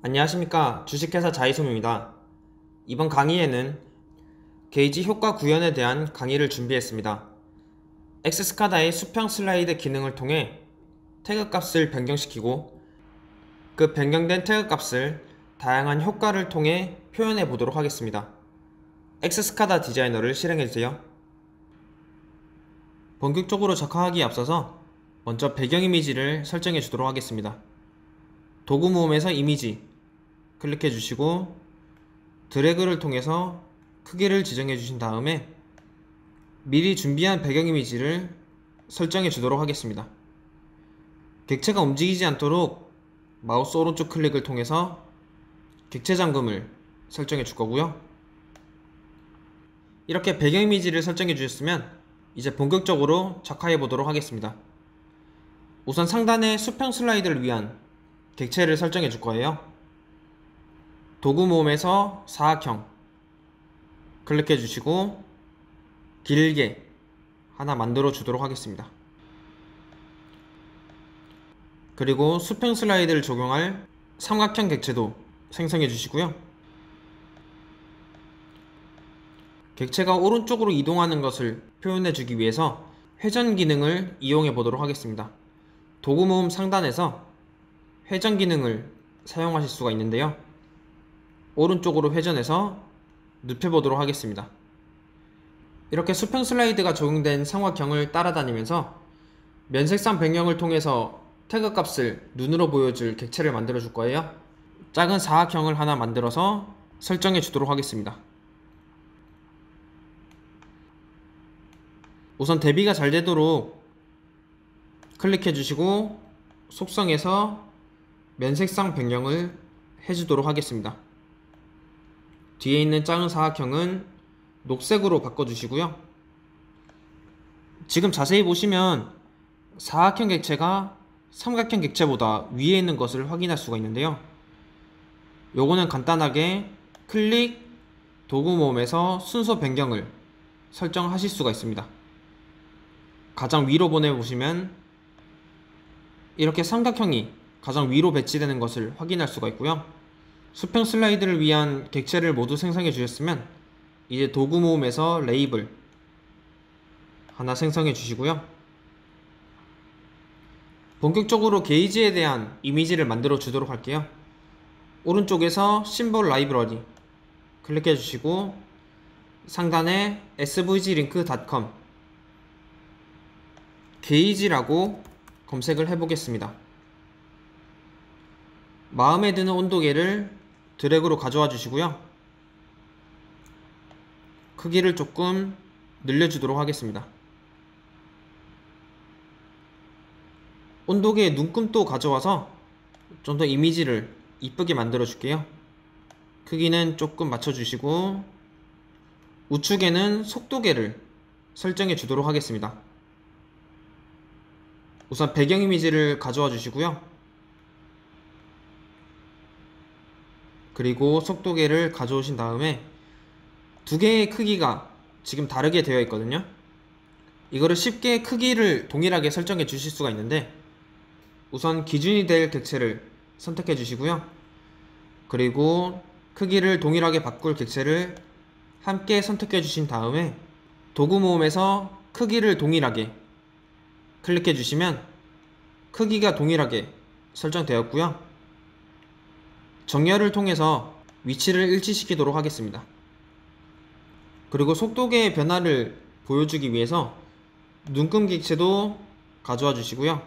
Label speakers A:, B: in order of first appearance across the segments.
A: 안녕하십니까. 주식회사 자이솜입니다. 이번 강의에는 게이지 효과 구현에 대한 강의를 준비했습니다. 엑스스카다의 수평 슬라이드 기능을 통해 태그 값을 변경시키고 그 변경된 태그 값을 다양한 효과를 통해 표현해 보도록 하겠습니다. 엑스스카다 디자이너를 실행해주세요. 본격적으로 작화하기에 앞서서 먼저 배경 이미지를 설정해 주도록 하겠습니다. 도구 모음에서 이미지 클릭해 주시고 드래그를 통해서 크기를 지정해 주신 다음에 미리 준비한 배경 이미지를 설정해 주도록 하겠습니다. 객체가 움직이지 않도록 마우스 오른쪽 클릭을 통해서 객체 잠금을 설정해 줄 거고요. 이렇게 배경 이미지를 설정해 주셨으면 이제 본격적으로 작화해 보도록 하겠습니다. 우선 상단에 수평 슬라이드를 위한 객체를 설정해 줄 거예요. 도구 모음에서 사각형 클릭해 주시고 길게 하나 만들어 주도록 하겠습니다. 그리고 수평 슬라이드를 적용할 삼각형 객체도 생성해 주시고요. 객체가 오른쪽으로 이동하는 것을 표현해 주기 위해서 회전 기능을 이용해 보도록 하겠습니다. 도구 모음 상단에서 회전 기능을 사용하실 수가 있는데요. 오른쪽으로 회전해서 눕혀보도록 하겠습니다. 이렇게 수평 슬라이드가 적용된 삼각형을 따라다니면서 면색상 변경을 통해서 태그 값을 눈으로 보여줄 객체를 만들어 줄 거예요. 작은 사각형을 하나 만들어서 설정해 주도록 하겠습니다. 우선 대비가 잘 되도록 클릭해 주시고 속성에서 면색상 변경을 해주도록 하겠습니다. 뒤에 있는 작은 사각형은 녹색으로 바꿔주시고요. 지금 자세히 보시면 사각형 객체가 삼각형 객체보다 위에 있는 것을 확인할 수가 있는데요. 요거는 간단하게 클릭, 도구 모음에서 순서 변경을 설정하실 수가 있습니다. 가장 위로 보내보시면 이렇게 삼각형이 가장 위로 배치되는 것을 확인할 수가 있고요. 수평 슬라이드를 위한 객체를 모두 생성해 주셨으면 이제 도구 모음에서 레이블 하나 생성해 주시고요. 본격적으로 게이지에 대한 이미지를 만들어 주도록 할게요. 오른쪽에서 심볼 라이브러리 클릭해 주시고 상단에 svglink.com 게이지라고 검색을 해 보겠습니다. 마음에 드는 온도계를 드래그로 가져와 주시고요. 크기를 조금 늘려주도록 하겠습니다. 온도계의 눈금도 가져와서 좀 더 이미지를 이쁘게 만들어 줄게요. 크기는 조금 맞춰주시고 우측에는 속도계를 설정해 주도록 하겠습니다. 우선 배경 이미지를 가져와 주시고요. 그리고 속도계를 가져오신 다음에 두 개의 크기가 지금 다르게 되어 있거든요. 이거를 쉽게 크기를 동일하게 설정해 주실 수가 있는데 우선 기준이 될 객체를 선택해 주시고요. 그리고 크기를 동일하게 바꿀 객체를 함께 선택해 주신 다음에 도구 모음에서 크기를 동일하게 클릭해 주시면 크기가 동일하게 설정되었고요. 정렬을 통해서 위치를 일치시키도록 하겠습니다. 그리고 속도계의 변화를 보여주기 위해서 눈금 객체도 가져와 주시고요.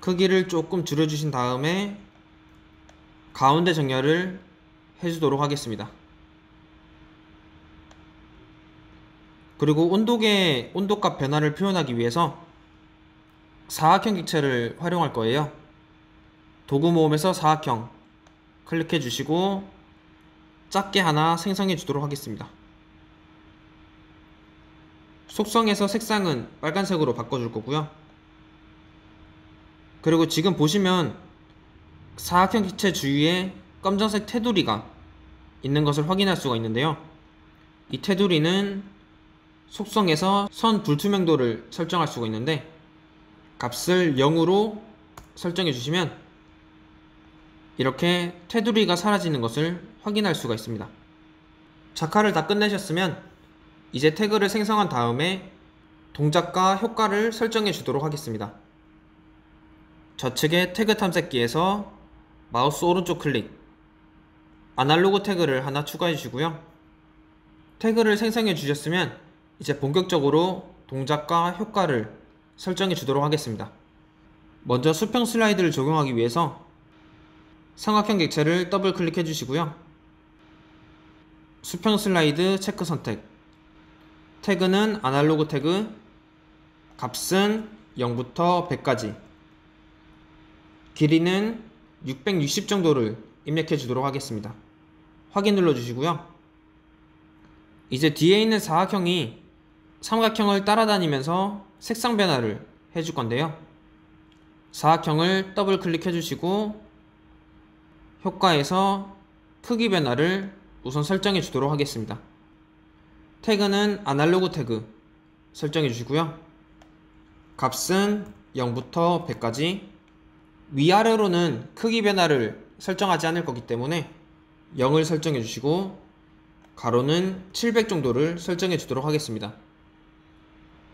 A: 크기를 조금 줄여주신 다음에 가운데 정렬을 해주도록 하겠습니다. 그리고 온도계의 온도값 변화를 표현하기 위해서 사각형 객체를 활용할 거예요. 도구 모음에서 사각형 클릭해 주시고 작게 하나 생성해 주도록 하겠습니다. 속성에서 색상은 빨간색으로 바꿔줄 거고요. 그리고 지금 보시면 사각형 객체 주위에 검정색 테두리가 있는 것을 확인할 수가 있는데요. 이 테두리는 속성에서 선 불투명도를 설정할 수가 있는데 값을 0으로 설정해 주시면 이렇게 테두리가 사라지는 것을 확인할 수가 있습니다. 작화를 다 끝내셨으면 이제 태그를 생성한 다음에 동작과 효과를 설정해 주도록 하겠습니다. 좌측의 태그 탐색기에서 마우스 오른쪽 클릭, 아날로그 태그를 하나 추가해 주시고요. 태그를 생성해 주셨으면 이제 본격적으로 동작과 효과를 설정해 주도록 하겠습니다. 먼저 수평 슬라이드를 적용하기 위해서 삼각형 객체를 더블 클릭해 주시고요. 수평 슬라이드 체크 선택, 태그는 아날로그 태그, 값은 0부터 100까지, 길이는 660 정도를 입력해 주도록 하겠습니다. 확인 눌러 주시고요. 이제 뒤에 있는 사각형이 삼각형을 따라다니면서 색상 변화를 해줄 건데요. 사각형을 더블 클릭해 주시고 효과에서 크기 변화를 우선 설정해 주도록 하겠습니다. 태그는 아날로그 태그 설정해 주시고요. 값은 0부터 100까지, 위아래로는 크기 변화를 설정하지 않을 거기 때문에 0을 설정해 주시고 가로는 700 정도를 설정해 주도록 하겠습니다.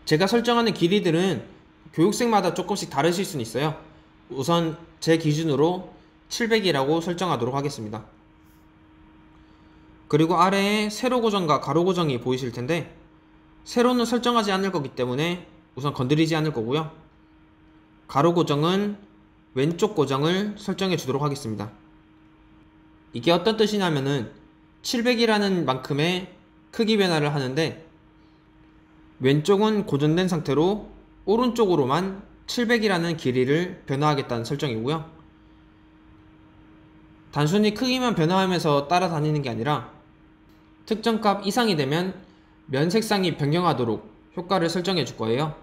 A: 제가 설정하는 길이들은 교육생마다 조금씩 다르실 수는 있어요. 우선 제 기준으로 700이라고 설정하도록 하겠습니다. 그리고 아래에 세로 고정과 가로 고정이 보이실 텐데 세로는 설정하지 않을 거기 때문에 우선 건드리지 않을 거고요. 가로 고정은 왼쪽 고정을 설정해 주도록 하겠습니다. 이게 어떤 뜻이냐면은 700이라는 만큼의 크기 변화를 하는데 왼쪽은 고정된 상태로 오른쪽으로만 700이라는 길이를 변화하겠다는 설정이고요. 단순히 크기만 변화하면서 따라다니는 게 아니라 특정 값 이상이 되면 면 색상이 변경하도록 효과를 설정해 줄 거예요.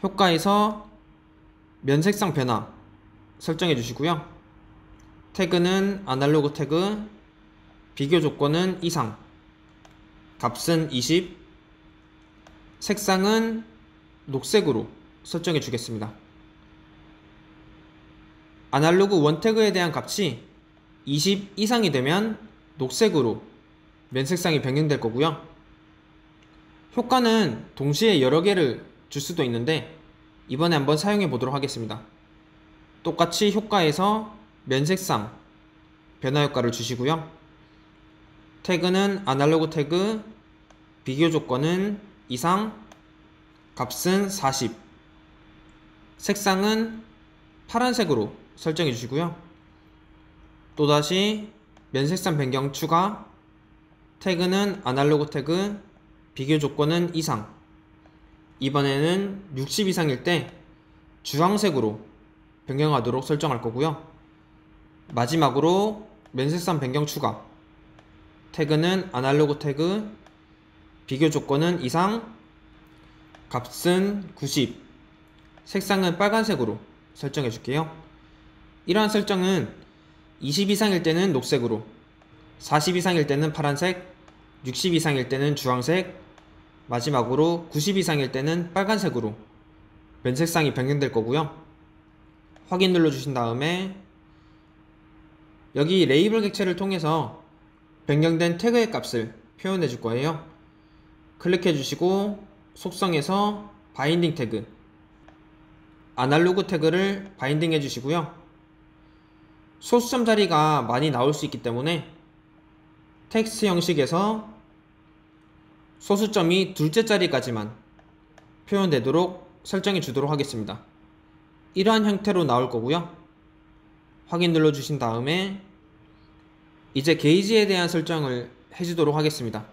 A: 효과에서 면 색상 변화 설정해 주시고요. 태그는 아날로그 태그, 비교 조건은 이상, 값은 20, 색상은 녹색으로 설정해 주겠습니다. 아날로그 원 태그에 대한 값이 20 이상이 되면 녹색으로 면 색상이 변경될 거고요. 효과는 동시에 여러 개를 줄 수도 있는데 이번에 한번 사용해 보도록 하겠습니다. 똑같이 효과에서 면 색상 변화 효과를 주시고요. 태그는 아날로그 태그, 비교 조건은 이상, 값은 40, 색상은 파란색으로 설정해 주시고요. 또다시 면 색상 변경 추가, 태그는 아날로그 태그, 비교 조건은 이상, 이번에는 60 이상일 때 주황색으로 변경하도록 설정할 거고요. 마지막으로 면 색상 변경 추가, 태그는 아날로그 태그, 비교 조건은 이상, 값은 90, 색상은 빨간색으로 설정해 줄게요. 이러한 설정은 20 이상일 때는 녹색으로, 40 이상일 때는 파란색, 60 이상일 때는 주황색, 마지막으로 90 이상일 때는 빨간색으로 면 색상이 변경될 거고요. 확인 눌러주신 다음에 여기 레이블 객체를 통해서 변경된 태그의 값을 표현해 줄 거예요. 클릭해 주시고 속성에서 바인딩 태그, 아날로그 태그를 바인딩 해 주시고요. 소수점 자리가 많이 나올 수 있기 때문에 텍스트 형식에서 소수점이 둘째 자리까지만 표현되도록 설정해 주도록 하겠습니다. 이러한 형태로 나올 거고요. 확인 눌러 주신 다음에 이제 게이지에 대한 설정을 해주도록 하겠습니다.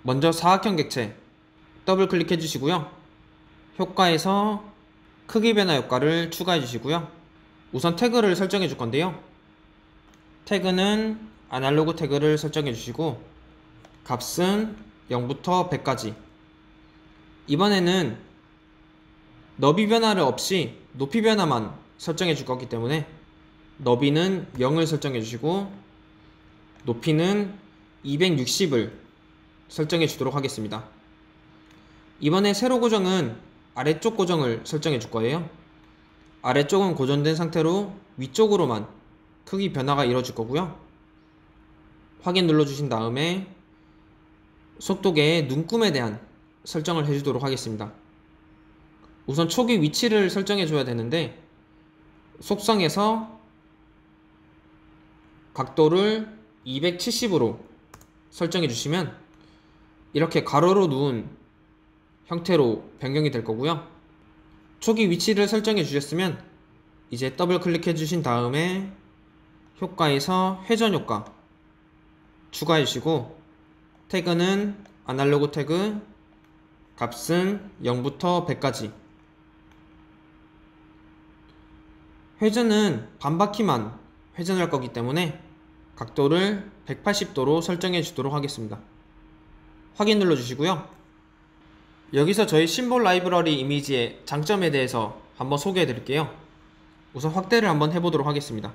A: 먼저 사각형 객체 더블 클릭해 주시고요. 효과에서 크기 변화 효과를 추가해 주시고요. 우선 태그를 설정해 줄 건데요. 태그는 아날로그 태그를 설정해 주시고 값은 0부터 100까지, 이번에는 너비 변화를 없이 높이 변화만 설정해 줄 거기 때문에 너비는 0을 설정해 주시고 높이는 260을 설정해 주도록 하겠습니다. 이번에 세로 고정은 아래쪽 고정을 설정해 줄 거예요. 아래쪽은 고정된 상태로 위쪽으로만 크기 변화가 이루어질 거고요. 확인 눌러주신 다음에 속도계의 눈금에 대한 설정을 해주도록 하겠습니다. 우선 초기 위치를 설정해 줘야 되는데, 속성에서 각도를 270으로 설정해 주시면 이렇게 가로로 누운 형태로 변경이 될 거고요. 초기 위치를 설정해 주셨으면 이제 더블 클릭해 주신 다음에 효과에서 회전 효과 추가해 주시고, 태그는 아날로그 태그, 값은 0부터 100까지. 회전은 반바퀴만 회전할 거기 때문에 각도를 180도로 설정해 주도록 하겠습니다. 확인 눌러 주시고요. 여기서 저희 심볼 라이브러리 이미지의 장점에 대해서 한번 소개해 드릴게요. 우선 확대를 한번 해보도록 하겠습니다.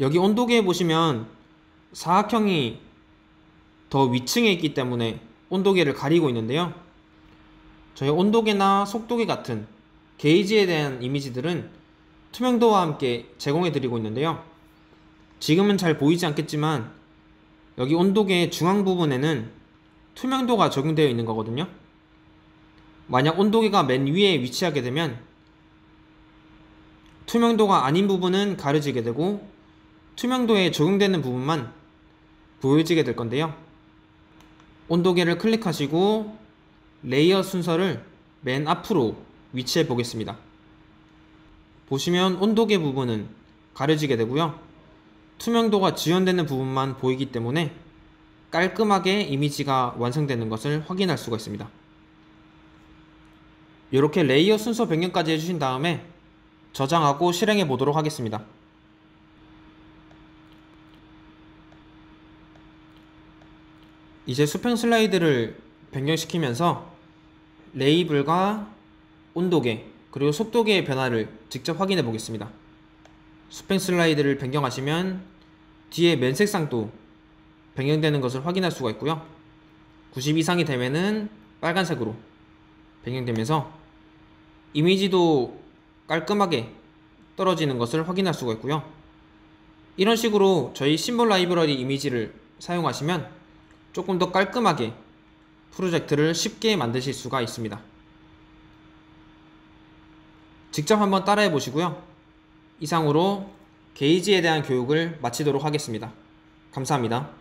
A: 여기 온도계에 보시면 사각형이 더 위층에 있기 때문에 온도계를 가리고 있는데요. 저희 온도계나 속도계 같은 게이지에 대한 이미지들은 투명도와 함께 제공해 드리고 있는데요. 지금은 잘 보이지 않겠지만 여기 온도계 중앙 부분에는 투명도가 적용되어 있는 거거든요. 만약 온도계가 맨 위에 위치하게 되면 투명도가 아닌 부분은 가려지게 되고 투명도에 적용되는 부분만 보여지게 될 건데요. 온도계를 클릭하시고 레이어 순서를 맨 앞으로 위치해 보겠습니다. 보시면 온도계 부분은 가려지게 되고요. 투명도가 지연되는 부분만 보이기 때문에 깔끔하게 이미지가 완성되는 것을 확인할 수가 있습니다. 이렇게 레이어 순서 변경까지 해주신 다음에 저장하고 실행해 보도록 하겠습니다. 이제 수평 슬라이드를 변경시키면서 레이블과 온도계 그리고 속도계의 변화를 직접 확인해 보겠습니다. 수평 슬라이드를 변경하시면 뒤에 면색상도 변경되는 것을 확인할 수가 있고요. 90 이상이 되면은 빨간색으로 변경되면서 이미지도 깔끔하게 떨어지는 것을 확인할 수가 있고요. 이런 식으로 저희 심볼 라이브러리 이미지를 사용하시면 조금 더 깔끔하게 프로젝트를 쉽게 만드실 수가 있습니다. 직접 한번 따라해 보시고요. 이상으로 게이지에 대한 교육을 마치도록 하겠습니다. 감사합니다.